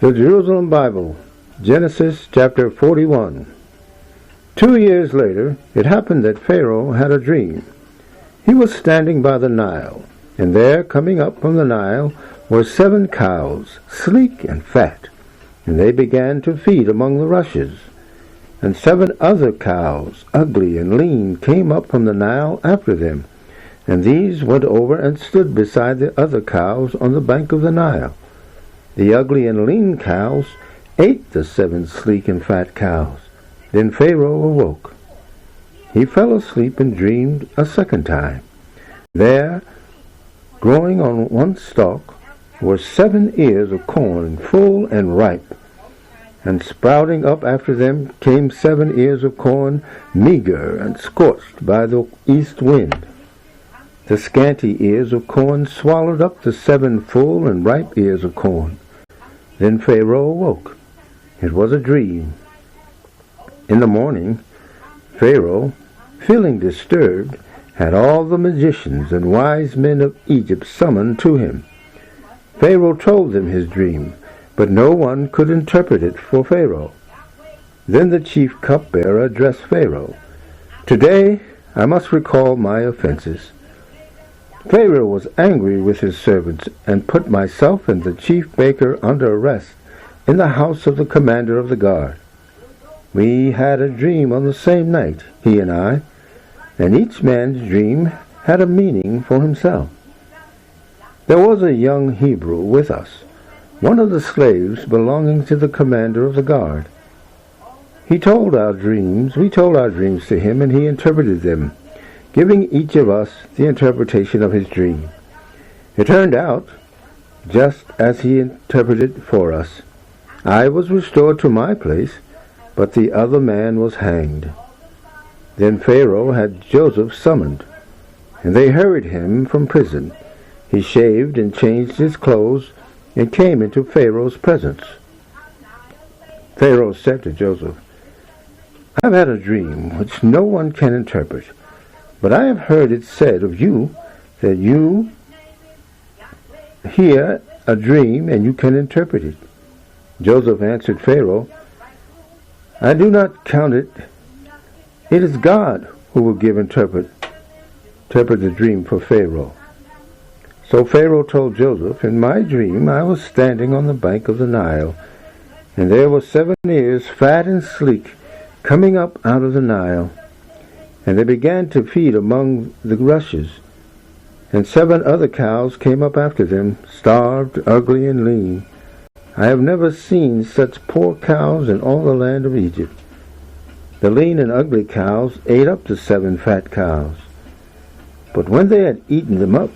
The Jerusalem Bible, Genesis chapter 41. 2 years later, it happened that Pharaoh had a dream. He was standing by the Nile, and there, coming up from the Nile, were 7 cows, sleek and fat, and they began to feed among the rushes. And 7 other cows, ugly and lean, came up from the Nile after them, and these went over and stood beside the other cows on the bank of the Nile. The ugly and lean cows ate the 7 sleek and fat cows. Then Pharaoh awoke. He fell asleep and dreamed a second time. There, growing on one stalk, were 7 ears of corn, full and ripe. And sprouting up after them came 7 ears of corn, meager and scorched by the east wind. The scanty ears of corn swallowed up the 7 full and ripe ears of corn. Then Pharaoh awoke. It was a dream. In the morning, Pharaoh, feeling disturbed, had all the magicians and wise men of Egypt summoned to him. Pharaoh told them his dream, but no one could interpret it for Pharaoh. Then the chief cupbearer addressed Pharaoh. "Today I must recall my offenses." Pharaoh was angry with his servants and put myself and the chief baker under arrest in the house of the commander of the guard. We had a dream on the same night, he and I, and each man's dream had a meaning for himself. There was a young Hebrew with us, one of the slaves belonging to the commander of the guard. We told our dreams to him, and he interpreted them, giving each of us the interpretation of his dream. It turned out just as he interpreted for us. I was restored to my place, but the other man was hanged. Then Pharaoh had Joseph summoned, and they hurried him from prison. He shaved and changed his clothes and came into Pharaoh's presence. Pharaoh said to Joseph, "I've had a dream which no one can interpret. But I have heard it said of you that you hear a dream and you can interpret it." Joseph answered Pharaoh, "I do not count it. It is God who will interpret the dream for Pharaoh." So Pharaoh told Joseph, "In my dream I was standing on the bank of the Nile, and there were 7 ears, fat and sleek, coming up out of the Nile. And they began to feed among the rushes. And 7 other cows came up after them, starved, ugly, and lean. I have never seen such poor cows in all the land of Egypt. The lean and ugly cows ate up the 7 fat cows. But when they had eaten them up,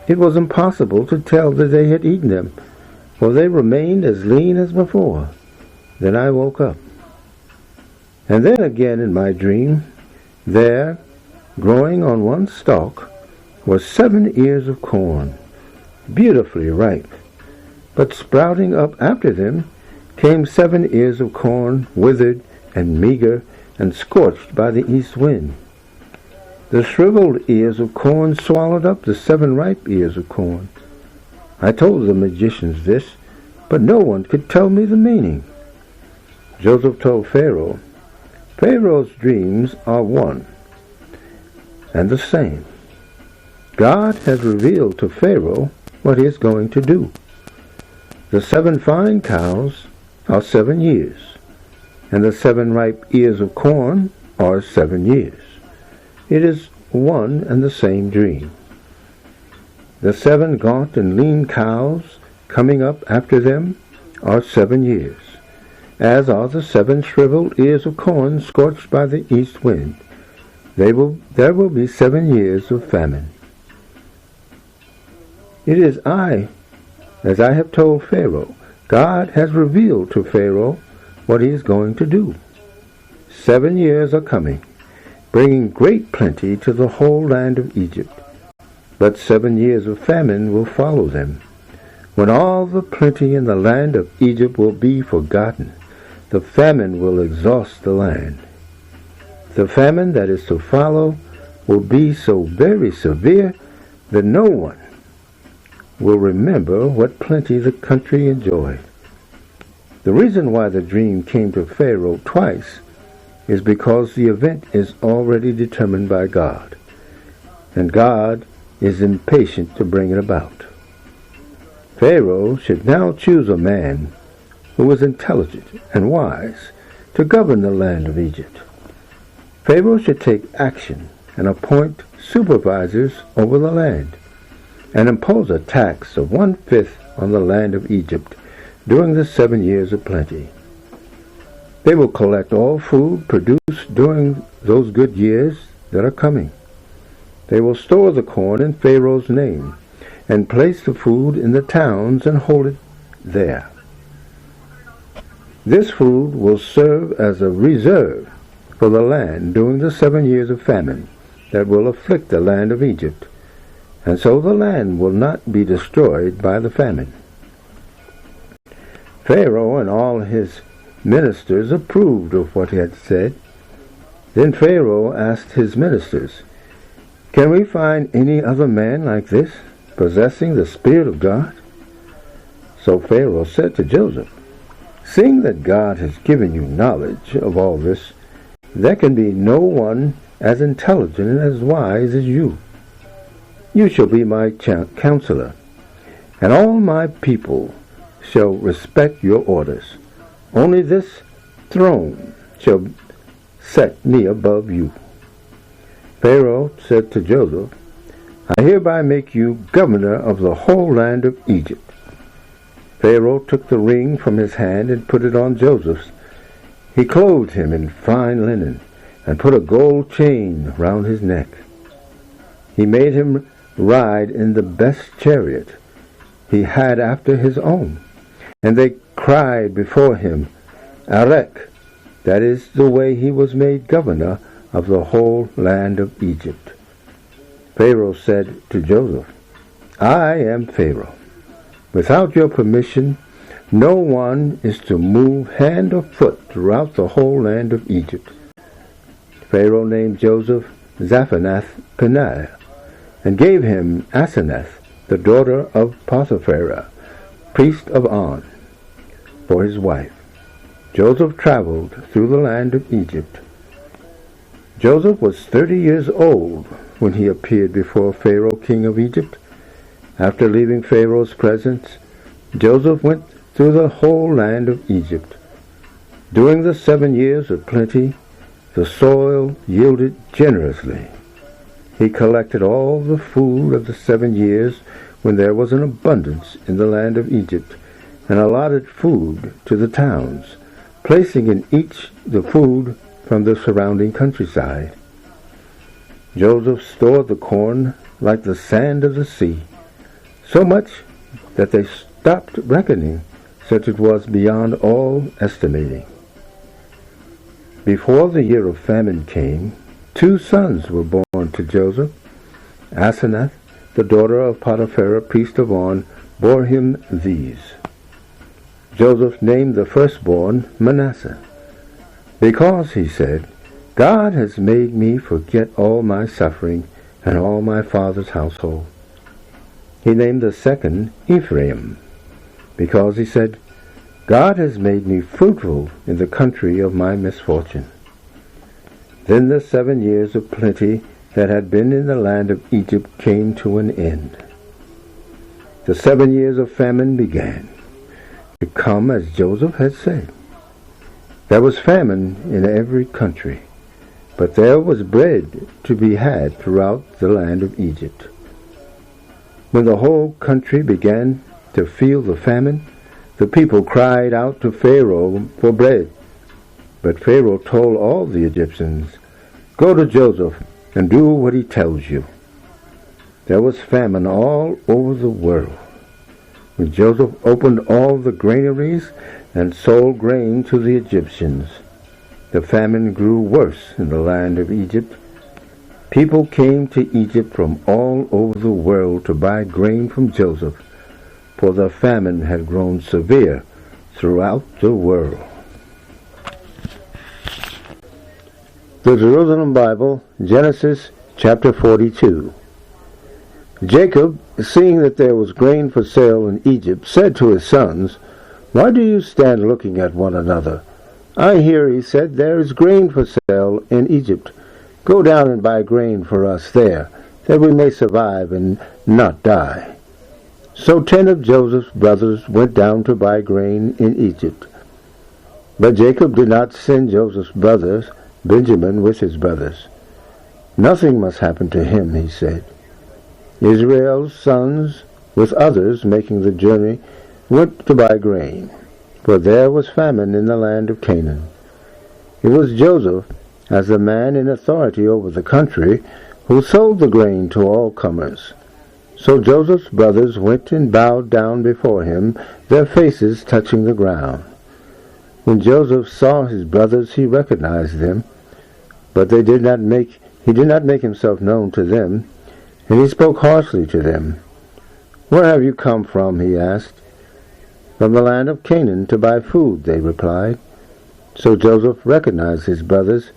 it was impossible to tell that they had eaten them, for they remained as lean as before. Then I woke up. And then again in my dream, there, growing on one stalk, were 7 ears of corn, beautifully ripe. But sprouting up after them came 7 ears of corn, withered and meager and scorched by the east wind. The shriveled ears of corn swallowed up the 7 ripe ears of corn. I told the magicians this, but no one could tell me the meaning." Joseph told Pharaoh, "Pharaoh's dreams are one and the same. God has revealed to Pharaoh what he is going to do. The 7 fine cows are 7 years, and the 7 ripe ears of corn are 7 years. It is one and the same dream. The 7 gaunt and lean cows coming up after them are 7 years, as are the 7 shriveled ears of corn scorched by the east wind. There will be 7 years of famine. It is as I have told Pharaoh. God has revealed to Pharaoh what he is going to do. 7 years are coming, bringing great plenty to the whole land of Egypt. But 7 years of famine will follow them, when all the plenty in the land of Egypt will be forgotten. The famine will exhaust the land. The famine that is to follow will be so very severe that no one will remember what plenty the country enjoyed. The reason why the dream came to Pharaoh twice is because the event is already determined by God, and God is impatient to bring it about. Pharaoh should now choose a man who is intelligent and wise to govern the land of Egypt. Pharaoh should take action and appoint supervisors over the land, and impose a tax of 1/5 on the land of Egypt during the 7 years of plenty. They will collect all food produced during those good years that are coming. They will store the corn in Pharaoh's name, and place the food in the towns and hold it there. This food will serve as a reserve for the land during the 7 years of famine that will afflict the land of Egypt, and so the land will not be destroyed by the famine. Pharaoh and all his ministers approved of what he had said. Then Pharaoh asked his ministers, "Can we find any other man like this, possessing the Spirit of God?" So Pharaoh said to Joseph, "Seeing that God has given you knowledge of all this, there can be no one as intelligent and as wise as you. You shall be my counselor, and all my people shall respect your orders. Only this throne shall set me above you." Pharaoh said to Joseph, "I hereby make you governor of the whole land of Egypt." Pharaoh took the ring from his hand and put it on Joseph's. He clothed him in fine linen and put a gold chain round his neck. He made him ride in the best chariot he had after his own, and they cried before him, "Arek," that is the way he was made governor of the whole land of Egypt. Pharaoh said to Joseph, "I am Pharaoh. Without your permission, no one is to move hand or foot throughout the whole land of Egypt." Pharaoh named Joseph Zaphenath-Paneah, and gave him Asenath, the daughter of Potiphar, priest of On, for his wife. Joseph traveled through the land of Egypt. Joseph was 30 years old when he appeared before Pharaoh, king of Egypt. After leaving Pharaoh's presence, Joseph went through the whole land of Egypt. During the 7 years of plenty, the soil yielded generously. He collected all the food of the 7 years when there was an abundance in the land of Egypt, and allotted food to the towns, placing in each the food from the surrounding countryside. Joseph stored the corn like the sand of the sea, so much that they stopped reckoning, such it was beyond all estimating. Before the year of famine came, 2 sons were born to Joseph. Asenath, the daughter of Potiphar, priest of On, bore him these. Joseph named the firstborn Manasseh, because, he said, "God has made me forget all my suffering and all my father's household." He named the second Ephraim, because, he said, "God has made me fruitful in the country of my misfortune." Then the 7 years of plenty that had been in the land of Egypt came to an end. The 7 years of famine began to come as Joseph had said. There was famine in every country, but there was bread to be had throughout the land of Egypt. When the whole country began to feel the famine, the people cried out to Pharaoh for bread. But Pharaoh told all the Egyptians, "Go to Joseph and do what he tells you." There was famine all over the world. When Joseph opened all the granaries and sold grain to the Egyptians, the famine grew worse in the land of Egypt. People came to Egypt from all over the world to buy grain from Joseph, for the famine had grown severe throughout the world. The Jerusalem Bible, Genesis chapter 42. Jacob, seeing that there was grain for sale in Egypt, said to his sons, "Why do you stand looking at one another? I hear," he said, "there is grain for sale in Egypt. Go down and buy grain for us there, that we may survive and not die." So 10 of Joseph's brothers went down to buy grain in Egypt. But Jacob did not send Joseph's brothers, Benjamin, with his brothers. "Nothing must happen to him," he said. Israel's sons, with others making the journey, went to buy grain, for there was famine in the land of Canaan. It was Joseph, as the man in authority over the country, who sold the grain to all comers. So Joseph's brothers went and bowed down before him, their faces touching the ground. When Joseph saw his brothers, he recognized them, but he did not make himself known to them, and he spoke harshly to them. "Where have you come from?" he asked. "From the land of Canaan to buy food," they replied. So Joseph recognized his brothers,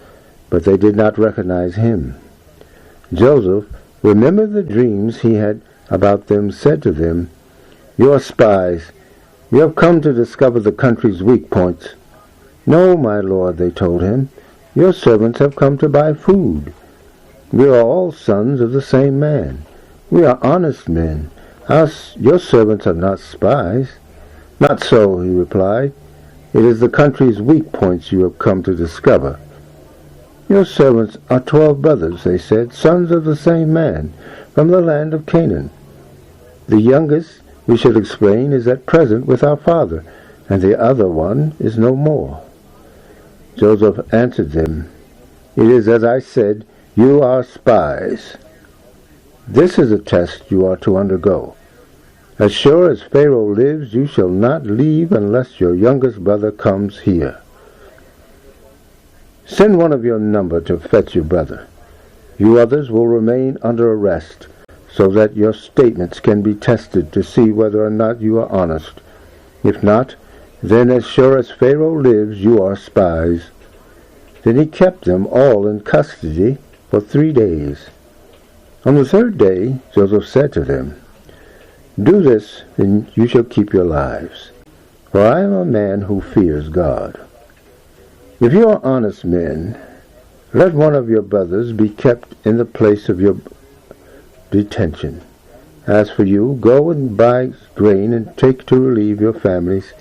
but they did not recognize him. Joseph remembered the dreams he had about them, said to them, "You are spies. You have come to discover the country's weak points." "No, my lord," they told him. "Your servants have come to buy food. We are all sons of the same man. We are honest men. Your servants are not spies." "Not so," he replied. "It is the country's weak points you have come to discover." "Your servants are 12 brothers," they said, "sons of the same man, from the land of Canaan. The youngest, we should explain, is at present with our father, and the other one is no more." Joseph answered them, "It is as I said, you are spies. This is a test you are to undergo. As sure as Pharaoh lives, you shall not leave unless your youngest brother comes here. Send one of your number to fetch your brother. You others will remain under arrest, so that your statements can be tested to see whether or not you are honest. If not, then as sure as Pharaoh lives, you are spies." Then he kept them all in custody for 3 days. On the 3rd day, Joseph said to them, "Do this, and you shall keep your lives, for I am a man who fears God. If you are honest men, let one of your brothers be kept in the place of your detention. As for you, go and buy grain and take to relieve your families,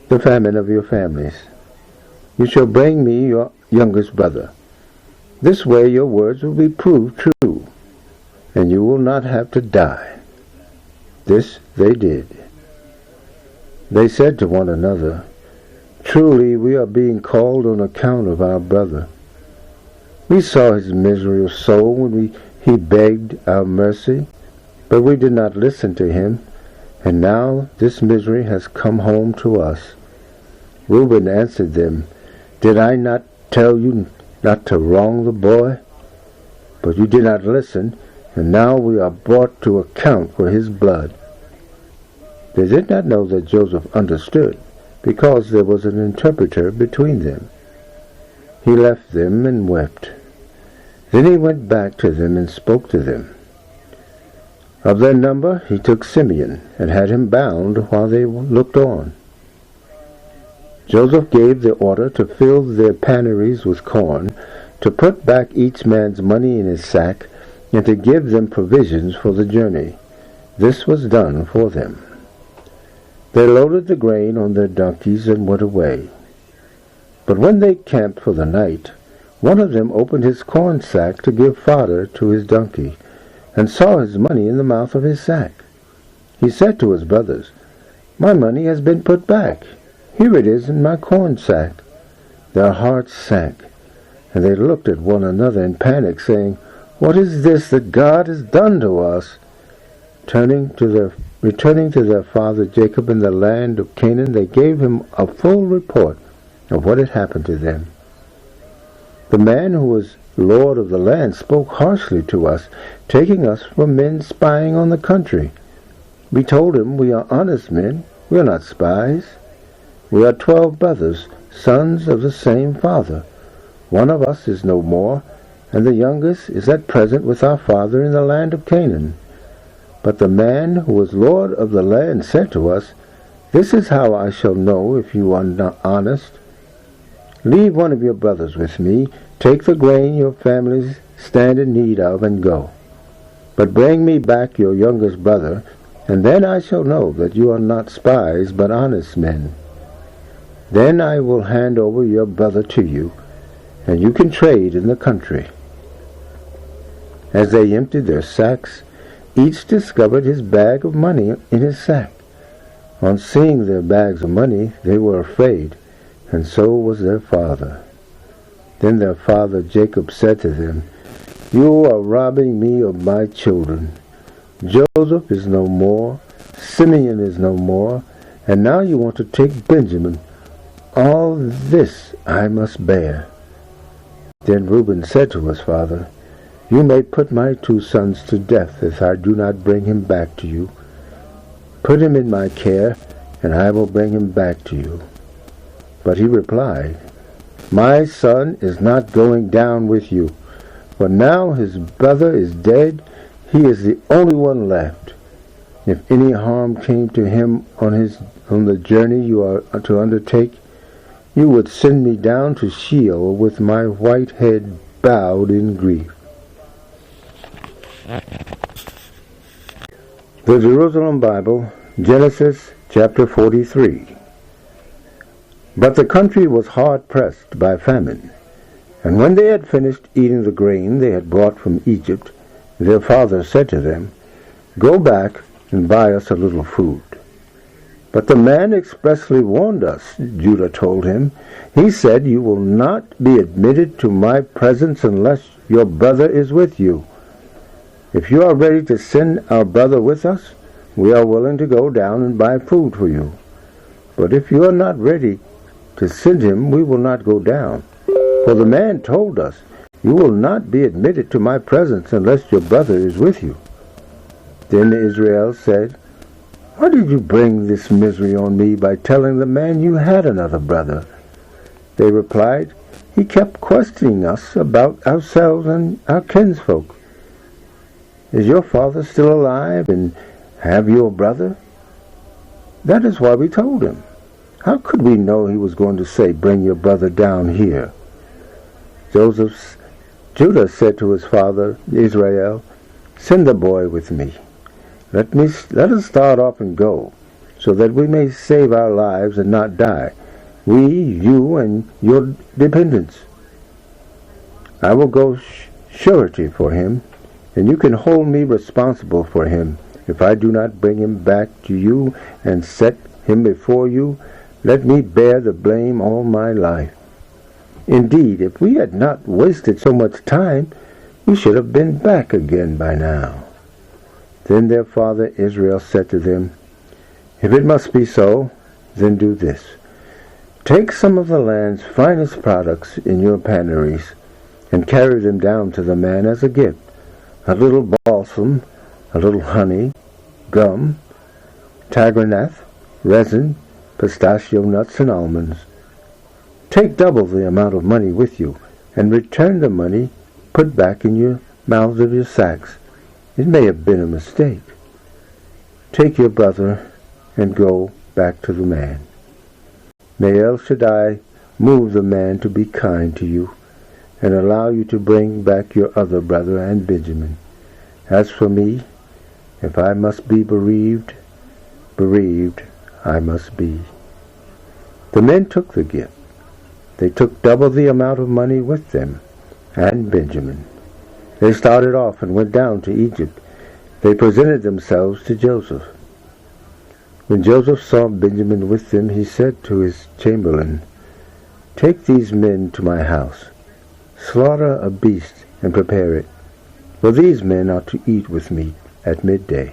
the famine of your families. You shall bring me your youngest brother. This way your words will be proved true, and you will not have to die." This they did. They said to one another, "Truly we are being called on account of our brother. We saw his misery of soul when he begged our mercy, but we did not listen to him, and now this misery has come home to us." Reuben answered them, "Did I not tell you not to wrong the boy? But you did not listen, and now we are brought to account for his blood." They did not know that Joseph understood, because there was an interpreter between them. He left them and wept. Then he went back to them and spoke to them. Of their number he took Simeon, and had him bound while they looked on. Joseph gave the order to fill their panaries with corn, to put back each man's money in his sack, and to give them provisions for the journey. This was done for them. They loaded the grain on their donkeys and went away. But when they camped for the night, one of them opened his corn sack to give fodder to his donkey, and saw his money in the mouth of his sack. He said to his brothers, "My money has been put back. Here it is in my corn sack." Their hearts sank, and they looked at one another in panic, saying, "What is this that God has done to us?" Returning to their father Jacob in the land of Canaan, they gave him a full report of what had happened to them. The man who was lord of the land spoke harshly to us, taking us for men spying on the country. We told him, "We are honest men. We are not spies. We are 12 brothers, sons of the same father. One of us is no more, and the youngest is at present with our father in the land of Canaan." But the man who was lord of the land said to us, This is how I shall know if you are not honest. Leave one of your brothers with me. Take the grain your families stand in need of and go. But bring me back your youngest brother, and then I shall know that you are not spies, but honest men. Then I will hand over your brother to you, and you can trade in the country." As they emptied their sacks, each discovered his bag of money in his sack. On seeing their bags of money, they were afraid, and so was their father. Then their father Jacob said to them, "You are robbing me of my children. Joseph is no more, Simeon is no more, and now you want to take Benjamin. All this I must bear." Then Reuben said to his father, "You may put my 2 sons to death if I do not bring him back to you. Put him in my care, and I will bring him back to you." But he replied, "My son is not going down with you, for now his brother is dead. He is the only one left. If any harm came to him on the journey you are to undertake, you would send me down to Sheol with my white head bowed in grief." The Jerusalem Bible, Genesis chapter 43. But the country was hard pressed by famine, and when they had finished eating the grain they had brought from Egypt, their father said to them, "Go back and buy us a little food." "But the man expressly warned us," Judah told him. "He said, 'You will not be admitted to my presence unless your brother is with you.' If you are ready to send our brother with us, we are willing to go down and buy food for you. But if you are not ready to send him, we will not go down. For the man told us, 'You will not be admitted to my presence unless your brother is with you.' Then Israel said, 'Why did you bring this misery on me by telling the man you had another brother?' They replied, 'He kept questioning us about ourselves and our kinsfolk. Is your father still alive, and have you a brother?' That is why we told him. How could we know he was going to say, 'Bring your brother down here'?" Judah said to his father Israel, "Send the boy with me. Let us start off and go, so that we may save our lives and not die, we, you, and your dependents. I will go surety for him, and you can hold me responsible for him. If I do not bring him back to you and set him before you, let me bear the blame all my life. Indeed, if we had not wasted so much time, we should have been back again by now." Then their father Israel said to them, "If it must be so, then do this. Take some of the land's finest products in your panaries, and carry them down to the man as a gift: a little balsam, a little honey, gum, tabernath, resin, pistachio nuts, and almonds. Take double the amount of money with you, and return the money put back in your mouths of your sacks. It may have been a mistake. Take your brother and go back to the man. May El Shaddai move the man to be kind to you, and allow you to bring back your other brother and Benjamin. As for me, if I must be bereaved I must be." The men took the gift. They took double the amount of money with them, and Benjamin. They started off and went down to Egypt. They presented themselves to Joseph. When Joseph saw Benjamin with them, he said to his chamberlain, "Take these men to my house. Slaughter a beast and prepare it, for these men are to eat with me at midday."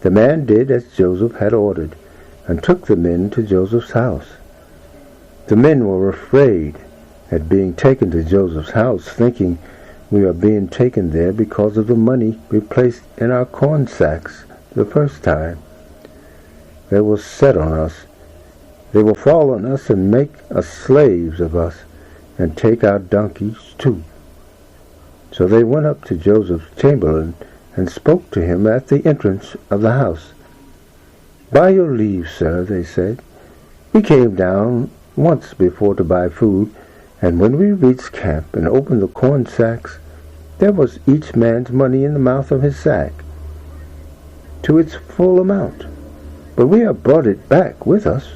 The man did as Joseph had ordered, and took the men to Joseph's house. The men were afraid at being taken to Joseph's house, thinking, "We are being taken there because of the money we placed in our corn sacks the first time. They will set on us. They will fall on us and make us slaves of us, and take our donkeys too." So they went up to Joseph's chamberlain and spoke to him at the entrance of the house. "By your leave, sir," they said, "we came down once before to buy food, and when we reached camp and opened the corn sacks, there was each man's money in the mouth of his sack, to its full amount. But we have brought it back with us,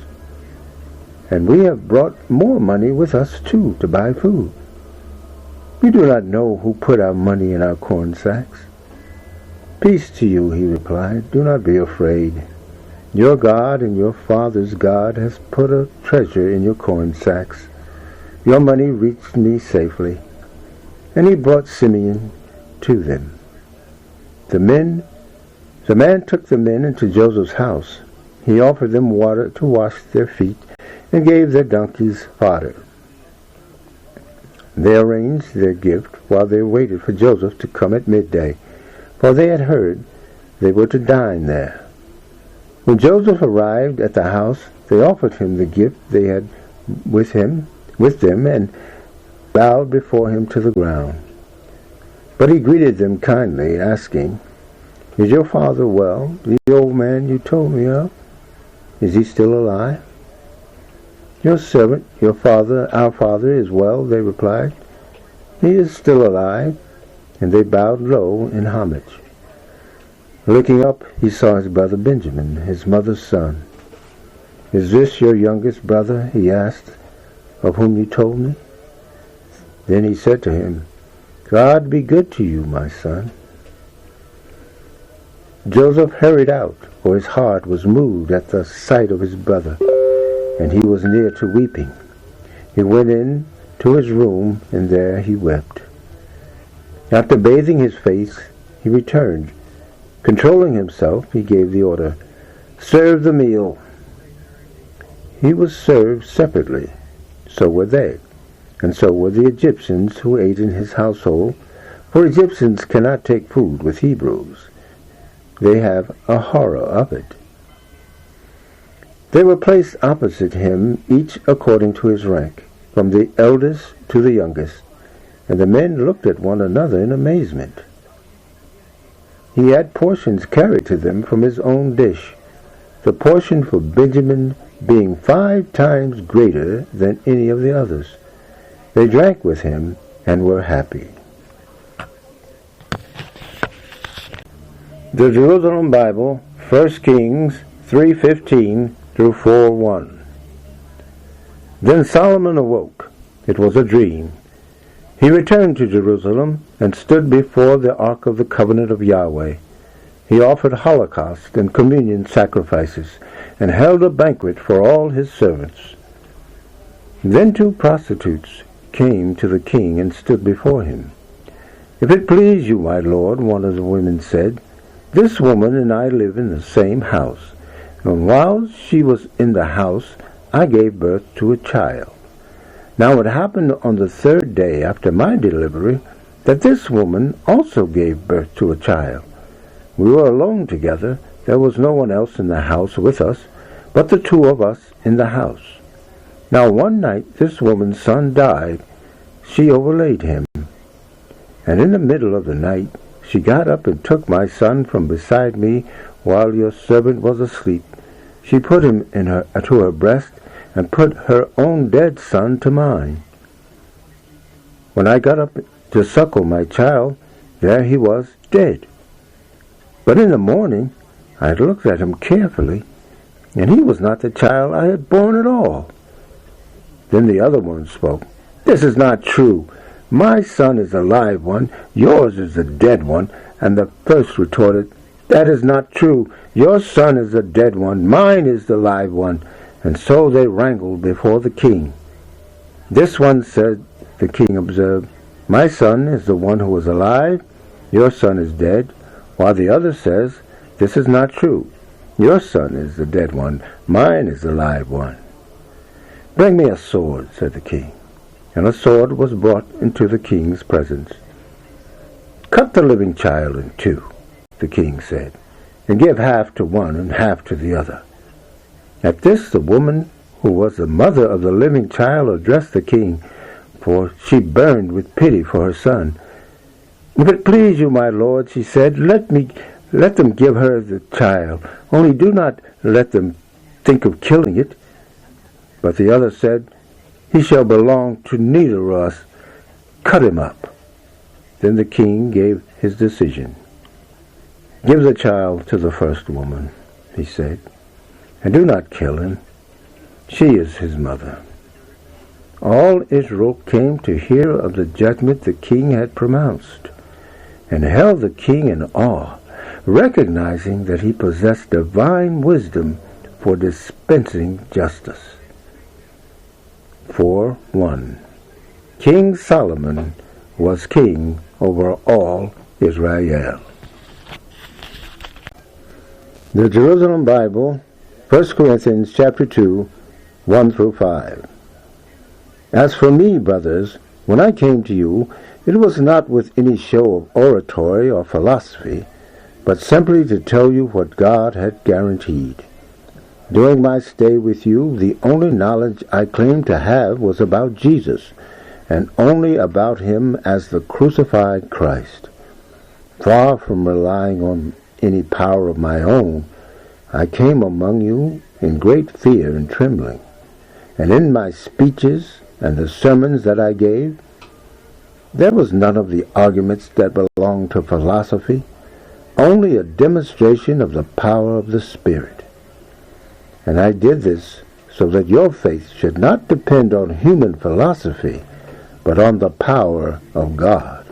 and we have brought more money with us too to buy food. We do not know who put our money in our corn sacks." "Peace to you," he replied. "Do not be afraid. Your God and your father's God has put a treasure in your corn sacks. Your money reached me safely." And he brought Simeon to them. The man took the men into Joseph's house. He offered them water to wash their feet and gave their donkeys fodder. They arranged their gift while they waited for Joseph to come at midday, for they had heard they were to dine there. When Joseph arrived at the house, they offered him the gift they had with them, and bowed before him to the ground. But he greeted them kindly, asking, "Is your father well, the old man you told me of? Is he still alive?" "Your servant, our father, is well," they replied. "He is still alive," and they bowed low in homage. Looking up, he saw his brother Benjamin, his mother's son. "Is this your youngest brother," he asked, "of whom you told me?" Then he said to him, "God be good to you, my son." Joseph hurried out, for his heart was moved at the sight of his brother, and he was near to weeping. He went in to his room, and there he wept. After bathing his face, he returned. Controlling himself, he gave the order, "Serve the meal." He was served separately. So were they, and so were the Egyptians who ate in his household, for Egyptians cannot take food with Hebrews. They have a horror of it. They were placed opposite him, each according to his rank, from the eldest to the youngest, and the men looked at one another in amazement. He had portions carried to them from his own dish, the portion for Benjamin being 5 times greater than any of the others. They drank with him and were happy. The Jerusalem Bible, 1 Kings 3:15 through 4:1. Then Solomon awoke. It was a dream. He returned to Jerusalem and stood before the ark of the covenant of Yahweh. He offered holocaust and communion sacrifices and held a banquet for all his servants. Then 2 prostitutes came to the king and stood before him. "If it please you, my lord," one of the women said, "this woman and I live in the same house, and while she was in the house, I gave birth to a child. Now it happened on the 3rd day after my delivery that this woman also gave birth to a child. We were alone together. There was no one else in the house with us, but the 2 of us in the house. Now one night this woman's son died. She overlaid him. And in the middle of the night she got up and took my son from beside me while your servant was asleep. She put him to her breast and put her own dead son to mine. When I got up to suckle my child, there he was, dead. But in the morning I looked at him carefully, and he was not the child I had born at all." Then the other one spoke. "This is not true. My son is the live one, yours is the dead one." And the first retorted, "That is not true. Your son is the dead one, mine is the live one." And so they wrangled before the king. "This one said," the king observed, "My son is the one who was alive, your son is dead," while the other says, "This is not true. Your son is the dead one, mine is the live one." "Bring me a sword," said the king. And a sword was brought into the king's presence. "Cut the living child in 2, the king said, "and give half to one and half to the other." At this the woman who was the mother of the living child addressed the king, for she burned with pity for her son. "If it please you, my lord," she said, let Let them give her the child, only do not let them think of killing it. But the other said, He shall belong to neither of us. Cut him up. Then the king gave his decision. Give the child to the first woman, he said, and do not kill him. She is his mother. All Israel came to hear of the judgment the king had pronounced, and held the king in awe, recognizing that he possessed divine wisdom for dispensing justice. 4:1 King Solomon was king over all Israel. The Jerusalem Bible, 1 Corinthians chapter 2, 1 through 5. As for me, brothers, when I came to you, it was not with any show of oratory or philosophy, but simply to tell you what God had guaranteed. During my stay with you, the only knowledge I claimed to have was about Jesus, and only about him as the crucified Christ. Far from relying on any power of my own, I came among you in great fear and trembling, and in my speeches and the sermons that I gave, there was none of the arguments that belong to philosophy, only a demonstration of the power of the Spirit. And I did this so that your faith should not depend on human philosophy, but on the power of God.